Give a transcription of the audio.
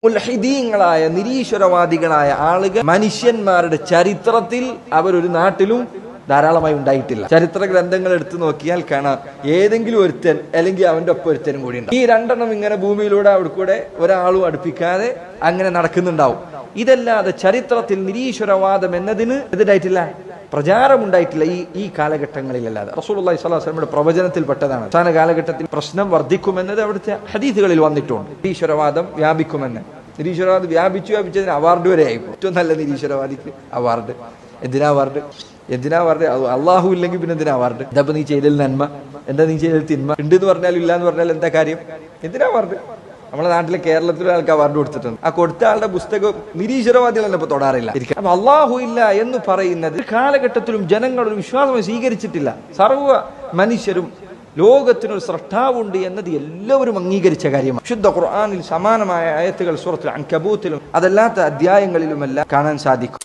മുൽഹിദീങ്ങളായ നിരീശ്വരവാദികളായ ആളുകൾ മനുഷ്യന്മാരുടെ ചരിത്രത്തിൽ അവരൊരു നാട്ടിലും ധാരാളമായി ഉണ്ടായിട്ടില്ല. ചരിത്ര ഗ്രന്ഥങ്ങൾ എടുത്തു നോക്കിയാൽ കാണാം ഏതെങ്കിലും ഒരുത്തൻ അല്ലെങ്കിൽ അവന്റെ ഒപ്പം ഒരുത്തനും കൂടി ഉണ്ടാവും. ഈ രണ്ടെണ്ണം ഇങ്ങനെ ഭൂമിയിലൂടെ അവിടെ കൂടെ ഒരാളും അടുപ്പിക്കാതെ അങ്ങനെ നടക്കുന്നുണ്ടാവും. ഇതല്ലാതെ ചരിത്രത്തിൽ നിരീശ്വരവാദം എന്നതിന് എതിരായിട്ടില്ല, പ്രചാരമുണ്ടായിട്ടില്ല ഈ കാലഘട്ടങ്ങളിലല്ലാതെ. റസൂലുള്ളാഹി സ്വല്ലല്ലാഹു അലൈഹി വസല്ലമയുടെ പ്രവചനത്തിൽപ്പെട്ടതാണ് അവസാന കാലഘട്ടത്തിൽ പ്രശ്നം വർദ്ധിക്കുമെന്നത് അവിടുത്തെ ഹദീസുകളിൽ വന്നിട്ടുണ്ട്. നിരീശ്വരവാദം വ്യാപിക്കുമെന്ന്. നിരീശ്വരവാദം വ്യാപിച്ചതിന് അവാർഡ് വരെ ആയിപ്പോ. ഏറ്റവും നല്ല നിരീശ്വരവാദിക്ക് അവാർഡ്. എന്തിനാ അവാർഡ്? അള്ളാഹു ഇല്ലെങ്കിൽ പിന്നെ എന്തിനാ അവാർഡ്? എന്താ നീ ചെയ്തൽ നന്മ, എന്താ നീ ചെയ്തൽ തിന്മ? ഉണ്ട് എന്ന് പറഞ്ഞാലും ഇല്ല എന്ന് പറഞ്ഞാൽ എന്താ കാര്യം? എന്തിനാ അവാർഡ്? നമ്മളെ നാട്ടിലെ കേരളത്തിലെ ആൾക്ക് അവാർഡ് കൊടുത്തിട്ടുണ്ട്. ആ കൊടുത്ത ആളുടെ പുസ്തകം നിരീശ്വരവാദികൾ തന്നെ ഇപ്പൊ തൊടാറില്ല. അപ്പൊ അള്ളാഹു ഇല്ല എന്ന് പറയുന്നത് കാലഘട്ടത്തിലും ജനങ്ങൾ ഒരു വിശ്വാസം സ്വീകരിച്ചിട്ടില്ല. സർവ്വ മനുഷ്യരും ലോകത്തിനൊരു സ്രഷ്ടാവുണ്ട് എന്നത് എല്ലാവരും അംഗീകരിച്ച കാര്യമാണ്. ശുദ്ധ ഖുർആനിൽ സമാനമായ ആയത്തുകൾ സൂറത്തുൽ അൻകബൂത്തിലും അതല്ലാത്ത അധ്യായങ്ങളിലുമെല്ലാം കാണാൻ സാധിക്കും.